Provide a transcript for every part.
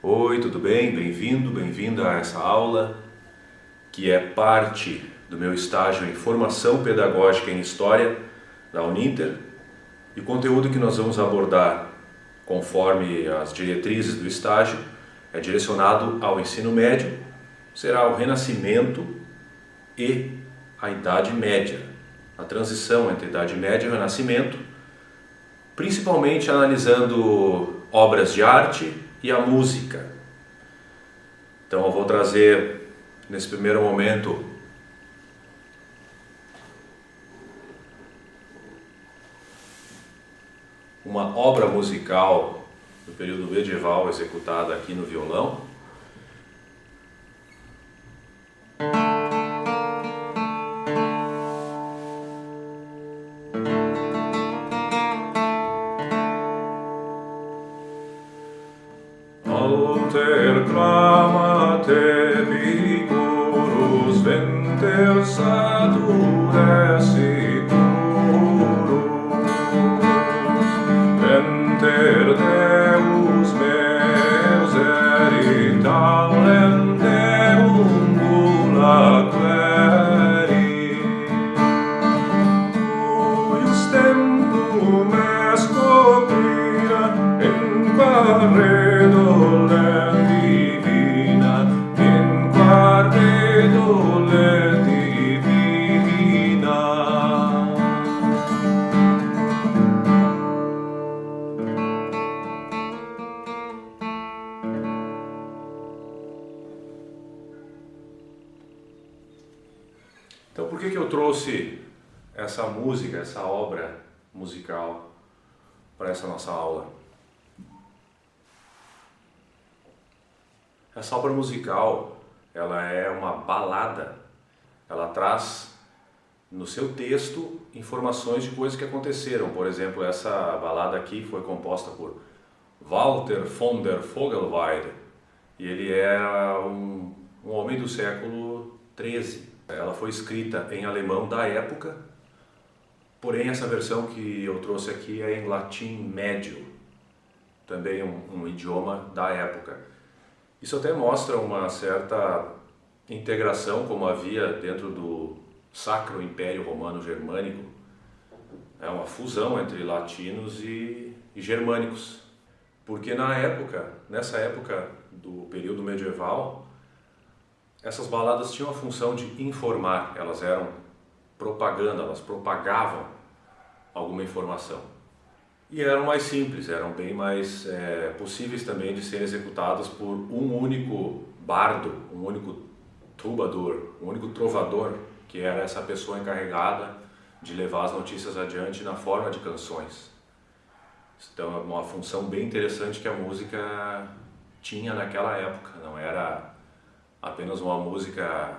Oi, tudo bem? Bem-vindo, bem-vinda a essa aula que é parte do meu estágio em Formação Pedagógica em História da Uninter, e o conteúdo que nós vamos abordar conforme as diretrizes do estágio é direcionado ao ensino médio, será o Renascimento e a Idade Média, a transição entre a Idade Média e o Renascimento, principalmente analisando obras de arte e a música. Então eu vou trazer nesse primeiro momento uma obra musical do período medieval executada aqui no violão. Alter clamate vigorus venter sature securus, venter Deus meus erit talem Deum gula queri, tuius tempum est coprira in quarredo Então, por que eu trouxe essa música, essa obra musical para essa nossa aula? Essa obra musical, ela é uma balada, ela traz no seu texto informações de coisas que aconteceram. Por exemplo, essa balada aqui foi composta por Walter von der Vogelweide, e ele era um homem do século XIII. Ela foi escrita em alemão da época, porém essa versão que eu trouxe aqui é em latim médio, também um idioma da época. Isso até mostra uma certa integração como havia dentro do Sacro Império Romano Germânico, é uma fusão entre latinos e germânicos, porque nessa época do período medieval, essas baladas tinham a função de informar, elas eram propaganda, elas propagavam alguma informação. E eram mais simples, eram bem mais possíveis também de serem executadas por um único bardo, um único troubadour, um único trovador, que era essa pessoa encarregada de levar as notícias adiante na forma de canções. Então é uma função bem interessante que a música tinha naquela época, não era apenas uma música,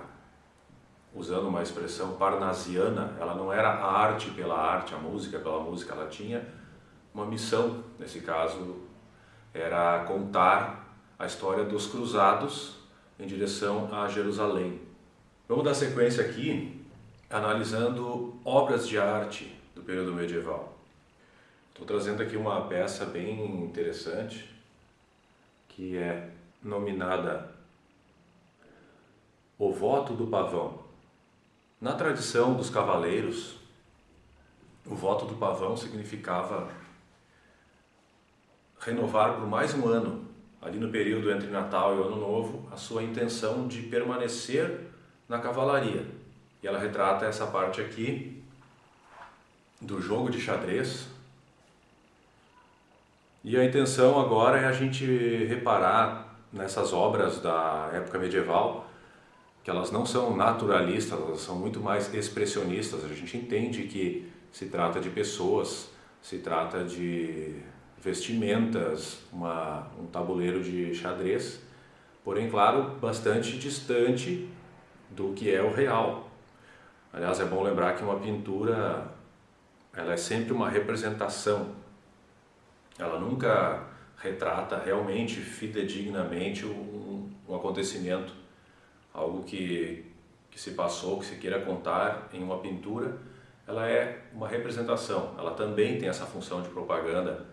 usando uma expressão parnasiana, ela não era a arte pela arte, a música pela música, ela tinha uma missão. Nesse caso era contar a história dos cruzados em direção a Jerusalém. Vamos dar sequência aqui analisando obras de arte do período medieval. Estou trazendo aqui uma peça bem interessante que é nominada O Voto do Pavão. Na tradição dos cavaleiros, o voto do pavão significava renovar por mais um ano, ali no período entre Natal e Ano Novo, a sua intenção de permanecer na cavalaria. E ela retrata essa parte aqui do jogo de xadrez. E a intenção agora é a gente reparar nessas obras da época medieval, que elas não são naturalistas, elas são muito mais expressionistas. A gente entende que se trata de pessoas, se trata de vestimentas, um tabuleiro de xadrez, porém, claro, bastante distante do que é o real. Aliás, é bom lembrar que uma pintura, ela é sempre uma representação, ela nunca retrata realmente, fidedignamente um acontecimento, algo que se passou, que se queira contar em uma pintura. Ela é uma representação, ela também tem essa função de propaganda,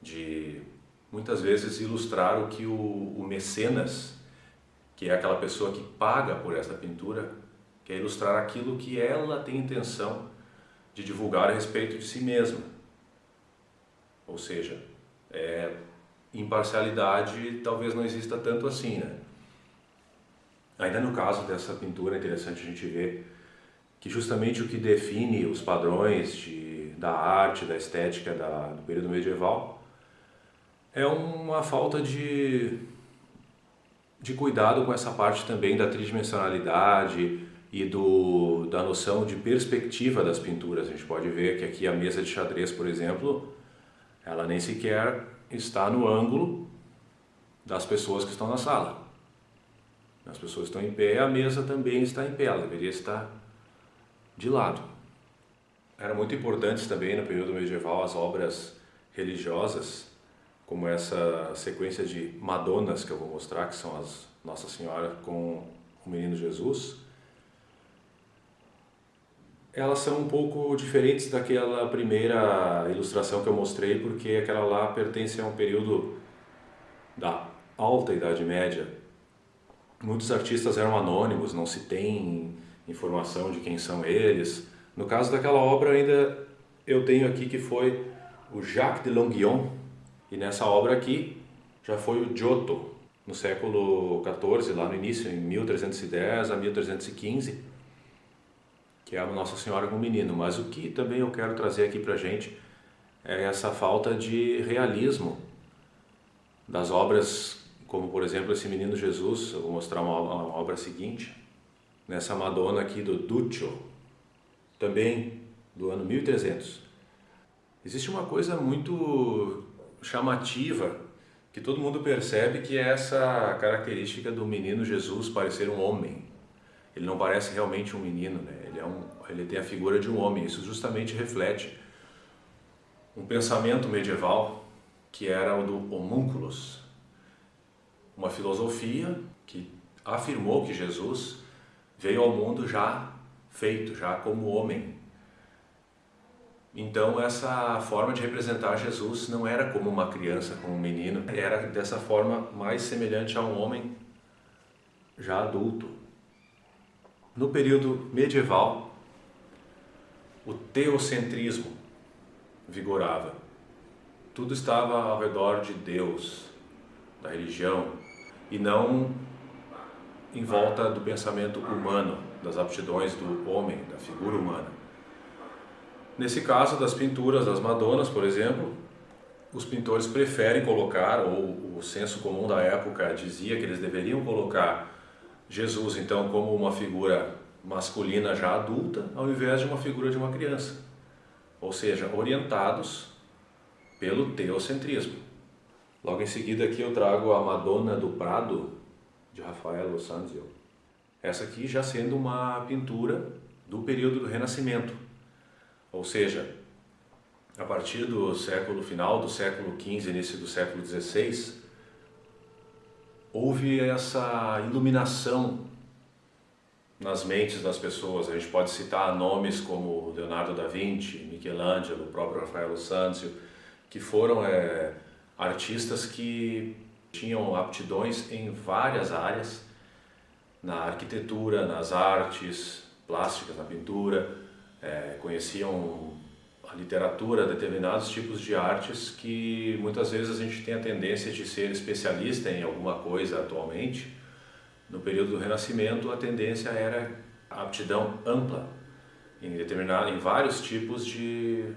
de muitas vezes ilustrar o que o mecenas, que é aquela pessoa que paga por essa pintura, quer ilustrar aquilo que ela tem intenção de divulgar a respeito de si mesma. Ou seja, imparcialidade talvez não exista tanto assim, né? Ainda no caso dessa pintura é interessante a gente ver que justamente o que define os padrões da arte, da estética do período medieval é uma falta de cuidado com essa parte também da tridimensionalidade e da noção de perspectiva das pinturas. A gente pode ver que aqui a mesa de xadrez, por exemplo, ela nem sequer está no ângulo das pessoas que estão na sala. As pessoas estão em pé, a mesa também está em pé, ela deveria estar de lado. Eram muito importantes também no período medieval as obras religiosas, como essa sequência de Madonas que eu vou mostrar, que são as Nossa Senhora com o Menino Jesus. Elas são um pouco diferentes daquela primeira ilustração que eu mostrei, porque aquela lá pertence a um período da Alta Idade Média. Muitos artistas eram anônimos, não se tem informação de quem são eles. No caso daquela obra ainda eu tenho aqui que foi o Jacques de Longuyon, e nessa obra aqui já foi o Giotto, no século XIV, lá no início, em 1310 a 1315, que é a Nossa Senhora com o Menino. Mas o que também eu quero trazer aqui pra gente é essa falta de realismo das obras, como por exemplo esse Menino Jesus. Eu vou mostrar uma obra seguinte, nessa Madonna aqui do Duccio, também do ano 1300. Existe uma coisa muito chamativa que todo mundo percebe, que é essa característica do Menino Jesus parecer um homem. Ele não parece realmente um menino, né? Ele tem a figura de um homem. Isso justamente reflete um pensamento medieval que era o do homúnculos, uma filosofia que afirmou que Jesus veio ao mundo já feito, já como homem. Então essa forma de representar Jesus não era como uma criança, como um menino, era dessa forma mais semelhante a um homem já adulto. No período medieval, o teocentrismo vigorava. Tudo estava ao redor de Deus, da religião, e não em volta do pensamento humano, das aptidões do homem, da figura humana. Nesse caso das pinturas das Madonas, por exemplo, os pintores preferem colocar, ou o senso comum da época dizia que eles deveriam colocar Jesus então como uma figura masculina já adulta, ao invés de uma figura de uma criança. Ou seja, orientados pelo teocentrismo. Logo em seguida aqui eu trago a Madonna do Prado, de Raffaello Sanzio. Essa aqui já sendo uma pintura do período do Renascimento. Ou seja, a partir do final do século XV, início do século XVI, houve essa iluminação nas mentes das pessoas. A gente pode citar nomes como Leonardo da Vinci, Michelangelo, o próprio Raffaello Sanzio, que foram artistas que tinham aptidões em várias áreas, na arquitetura, nas artes plásticas, na pintura, conheciam a literatura, determinados tipos de artes que muitas vezes a gente tem a tendência de ser especialista em alguma coisa atualmente. No período do Renascimento a tendência era a aptidão ampla em vários tipos de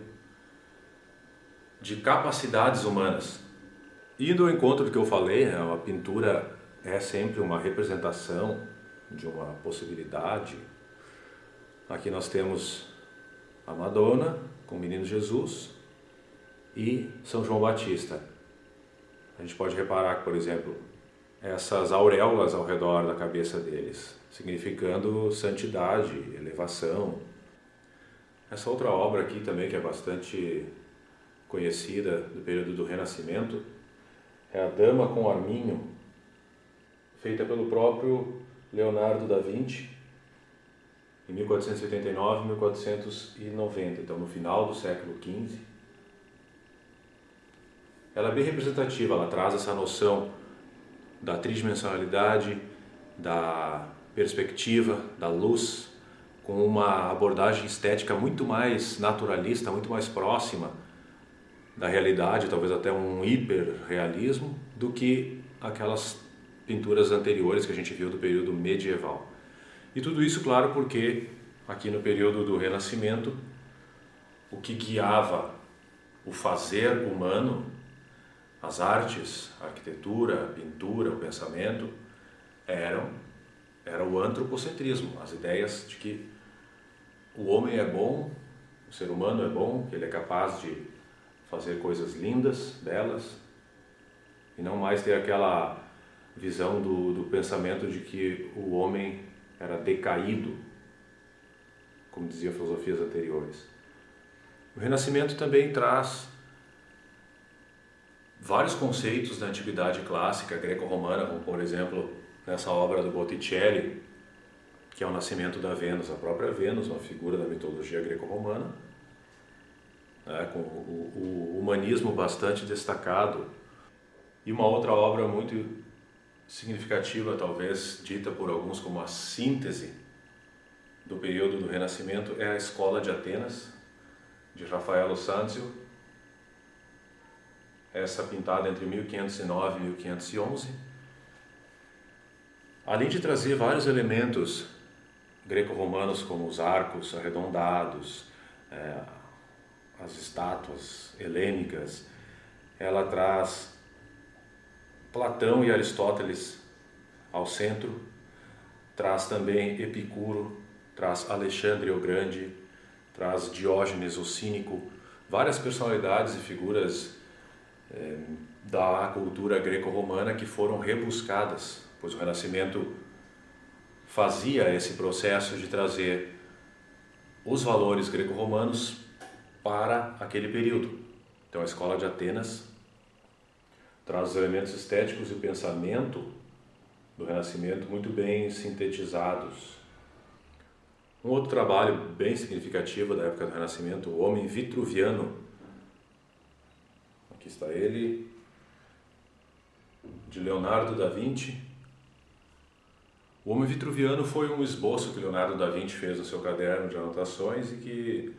capacidades humanas. Indo ao encontro do que eu falei, a pintura é sempre uma representação de uma possibilidade. Aqui nós temos a Madonna com o Menino Jesus e São João Batista. A gente pode reparar que, por exemplo, essas auréolas ao redor da cabeça deles, significando santidade, elevação. Essa outra obra aqui também, que é bastante conhecida do período do Renascimento, é a Dama com Arminho, feita pelo próprio Leonardo da Vinci, em 1489 e 1490, então no final do século XV. ela é bem representativa, ela traz essa noção da tridimensionalidade, da perspectiva, da luz, com uma abordagem estética muito mais naturalista, muito mais próxima da realidade, talvez até um hiperrealismo, do que aquelas pinturas anteriores que a gente viu do período medieval. E tudo isso, claro, porque aqui no período do Renascimento, o que guiava o fazer humano, as artes, a arquitetura, a pintura, o pensamento, era o antropocentrismo, as ideias de que o homem é bom, o ser humano é bom, que ele é capaz de fazer coisas lindas, belas, e não mais ter aquela visão do pensamento de que o homem era decaído, como diziam filosofias anteriores. O Renascimento também traz vários conceitos da antiguidade clássica greco-romana, como por exemplo nessa obra do Botticelli, que é o Nascimento da Vênus, a própria Vênus, uma figura da mitologia greco-romana, com o humanismo bastante destacado. E uma outra obra muito significativa, talvez dita por alguns como a síntese do período do Renascimento, é a Escola de Atenas, de Raffaello Sanzio, essa pintada entre 1509 e 1511. Além de trazer vários elementos greco-romanos, como os arcos arredondados, as estátuas helênicas, ela traz Platão e Aristóteles ao centro, traz também Epicuro, traz Alexandre o Grande, traz Diógenes o Cínico, várias personalidades e figuras da cultura greco-romana que foram rebuscadas, pois o Renascimento fazia esse processo de trazer os valores greco-romanos para aquele período. Então a Escola de Atenas traz os elementos estéticos e o pensamento do Renascimento muito bem sintetizados. Um outro trabalho bem significativo da época do Renascimento, o Homem Vitruviano. Aqui está ele, de Leonardo da Vinci. O Homem Vitruviano foi um esboço que Leonardo da Vinci fez no seu caderno de anotações e que,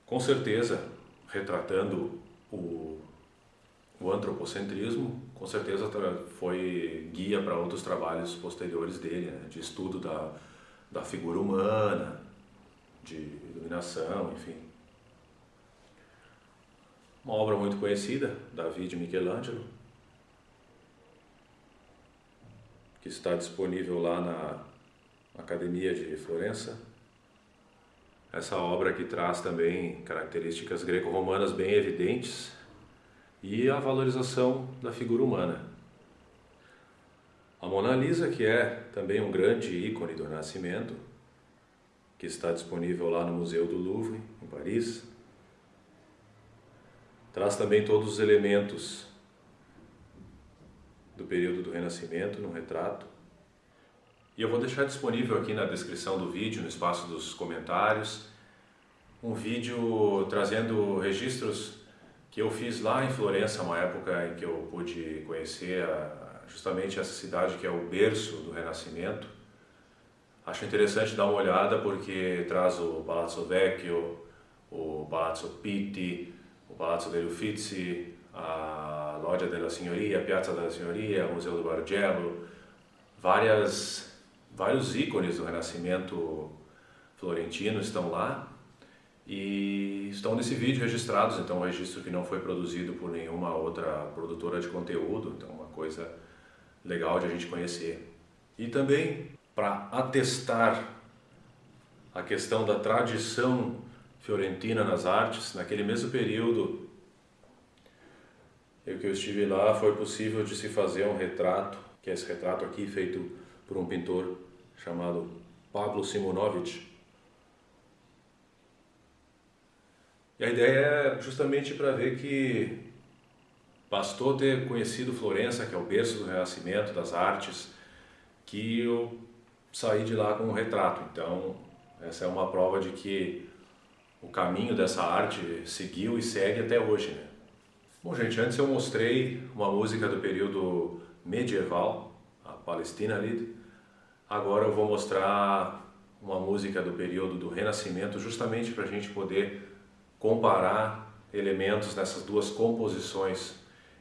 com certeza, retratando o antropocentrismo, com certeza foi guia para outros trabalhos posteriores dele, né, de estudo da figura humana, de iluminação, enfim. Uma obra muito conhecida, Davi de Michelangelo, que está disponível lá na Academia de Florença. Essa obra que traz também características greco-romanas bem evidentes e a valorização da figura humana. A Mona Lisa, que é também um grande ícone do Renascimento, que está disponível lá no Museu do Louvre, em Paris, traz também todos os elementos do período do Renascimento no retrato. E eu vou deixar disponível aqui na descrição do vídeo, no espaço dos comentários, um vídeo trazendo registros que eu fiz lá em Florença, uma época em que eu pude conhecer justamente essa cidade que é o berço do Renascimento. Acho interessante dar uma olhada porque traz o Palazzo Vecchio, o Palazzo Pitti, o Palazzo degli Uffizi, a Loggia della Signoria, a Piazza della Signoria, o Museu do Bargello, vários ícones do Renascimento florentino estão lá e estão nesse vídeo registrados, então um registro que não foi produzido por nenhuma outra produtora de conteúdo, então uma coisa legal de a gente conhecer. E também para atestar a questão da tradição fiorentina nas artes, naquele mesmo período que eu estive lá, foi possível de se fazer um retrato, que é esse retrato aqui feito por um pintor chamado Pablo Simonovic. E a ideia é justamente para ver que bastou ter conhecido Florença, que é o berço do Renascimento, das artes, que eu saí de lá com um retrato. Então, essa é uma prova de que o caminho dessa arte seguiu e segue até hoje, né? Bom, gente, antes eu mostrei uma música do período medieval, a Palestina Lied. Agora eu vou mostrar uma música do período do Renascimento, justamente para a gente poder comparar elementos nessas duas composições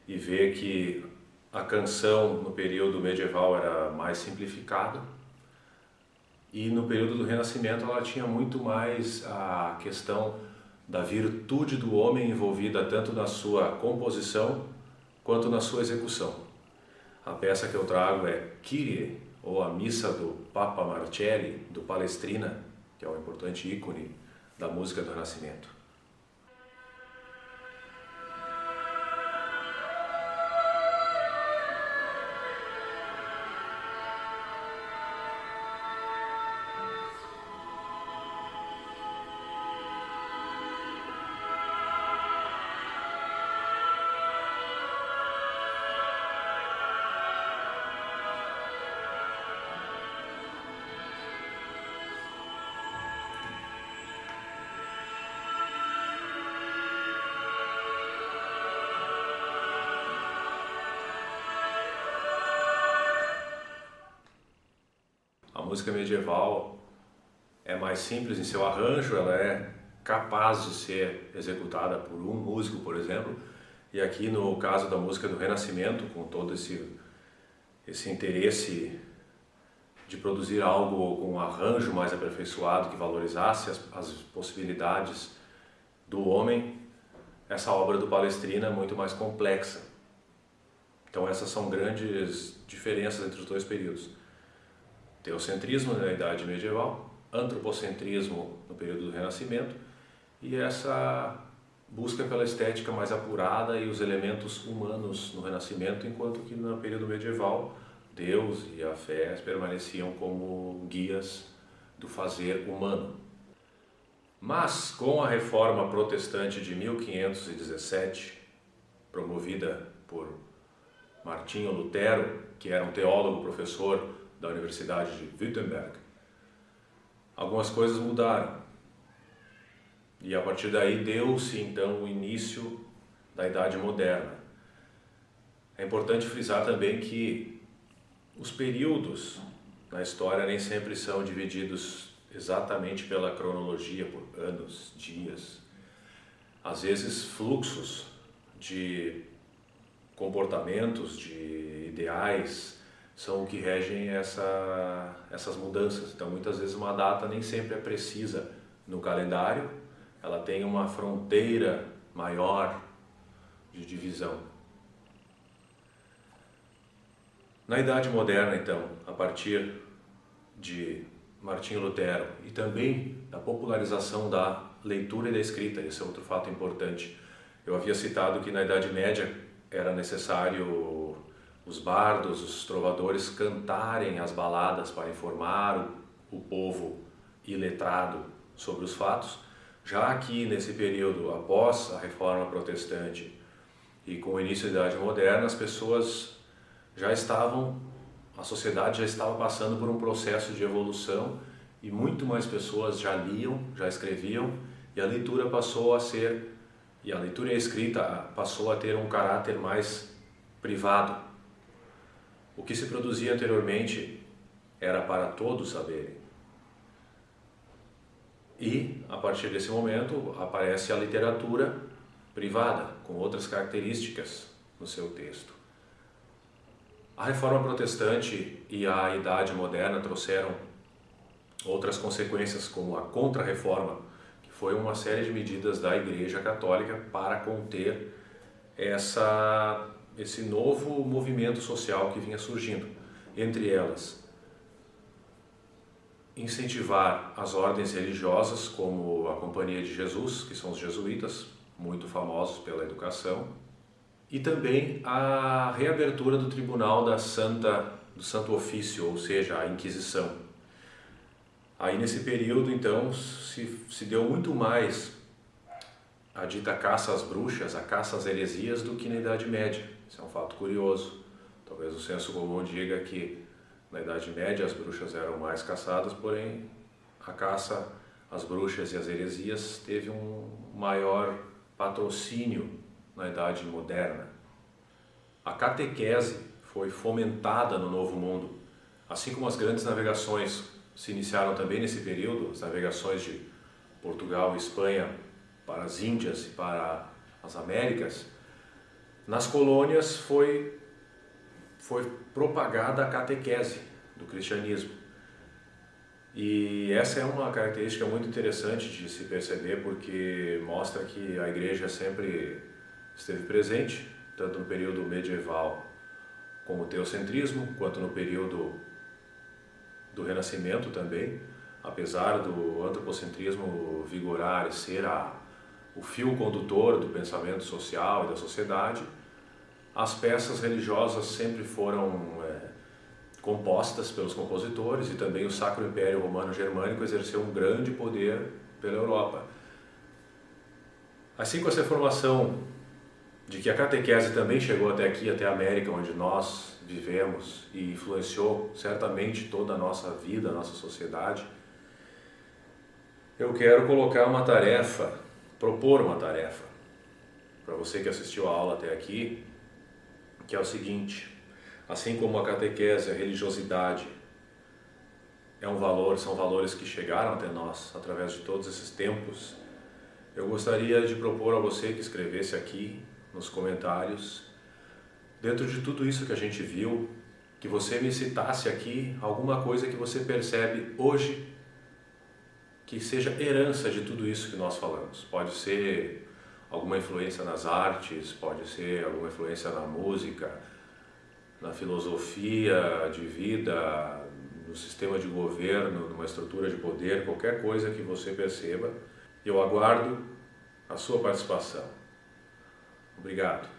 e ver que a canção no período medieval era mais simplificada e no período do Renascimento ela tinha muito mais a questão da virtude do homem envolvida tanto na sua composição quanto na sua execução. A peça que eu trago é Kyrie, ou a missa do Papa Marcelli, do Palestrina, que é um importante ícone da música do Renascimento. A música medieval é mais simples em seu arranjo, ela é capaz de ser executada por um músico, por exemplo, e aqui no caso da música do Renascimento, com todo esse interesse de produzir algo com um arranjo mais aperfeiçoado que valorizasse as possibilidades do homem, essa obra do Palestrina é muito mais complexa. Então essas são grandes diferenças entre os dois períodos. Teocentrismo na Idade Medieval, antropocentrismo no período do Renascimento e essa busca pela estética mais apurada e os elementos humanos no Renascimento, enquanto que no período medieval Deus e a fé permaneciam como guias do fazer humano. Mas com a reforma protestante de 1517, promovida por Martinho Lutero, que era um teólogo professor da Universidade de Wittenberg, algumas coisas mudaram. E a partir daí deu-se então o início da Idade Moderna. É importante frisar também que os períodos na história nem sempre são divididos exatamente pela cronologia, por anos, dias. Às vezes fluxos de comportamentos, de ideais, são o que regem essas mudanças. Então muitas vezes uma data nem sempre é precisa no calendário, ela tem uma fronteira maior de divisão. Na Idade Moderna, então, a partir de Martinho Lutero e também da popularização da leitura e da escrita, esse é outro fato importante. Eu havia citado que na Idade Média era necessário os bardos, os trovadores cantarem as baladas para informar o povo iletrado sobre os fatos. Já aqui nesse período após a Reforma Protestante e com o início da Idade Moderna, as pessoas a sociedade já estava passando por um processo de evolução e muito mais pessoas já liam, já escreviam e a leitura e a escrita passou a ter um caráter mais privado. O que se produzia anteriormente era para todos saberem. E, a partir desse momento, aparece a literatura privada, com outras características no seu texto. A Reforma Protestante e a Idade Moderna trouxeram outras consequências, como a Contra-Reforma, que foi uma série de medidas da Igreja Católica para conter esse novo movimento social que vinha surgindo. Entre elas, incentivar as ordens religiosas, como a Companhia de Jesus, que são os jesuítas, muito famosos pela educação, e também a reabertura do Tribunal do Santo Ofício, ou seja, a Inquisição. Aí nesse período, então, se deu muito mais a dita caça às bruxas, a caça às heresias, do que na Idade Média. Isso é um fato curioso. Talvez o senso comum diga que na Idade Média as bruxas eram mais caçadas, porém a caça às bruxas e às heresias teve um maior patrocínio na Idade Moderna. A catequese foi fomentada no Novo Mundo, assim como as grandes navegações se iniciaram também nesse período, as navegações de Portugal e Espanha para as Índias e para as Américas. Nas colônias foi propagada a catequese do cristianismo. E essa é uma característica muito interessante de se perceber, porque mostra que a igreja sempre esteve presente, tanto no período medieval como o teocentrismo, quanto no período do Renascimento também, apesar do antropocentrismo vigorar e ser o fio condutor do pensamento social e da sociedade. As peças religiosas sempre foram compostas pelos compositores, e também o Sacro Império Romano Germânico exerceu um grande poder pela Europa. Assim, com essa informação de que a catequese também chegou até aqui, até a América, onde nós vivemos, e influenciou certamente toda a nossa vida, a nossa sociedade, eu quero colocar uma tarefa, propor uma tarefa, para você que assistiu a aula até aqui, que é o seguinte: assim como a catequese, a religiosidade é um valor, são valores que chegaram até nós através de todos esses tempos, eu gostaria de propor a você que escrevesse aqui nos comentários, dentro de tudo isso que a gente viu, que você me citasse aqui alguma coisa que você percebe hoje que seja herança de tudo isso que nós falamos. Pode ser alguma influência nas artes, pode ser alguma influência na música, na filosofia de vida, no sistema de governo, numa estrutura de poder, qualquer coisa que você perceba. Eu aguardo a sua participação. Obrigado.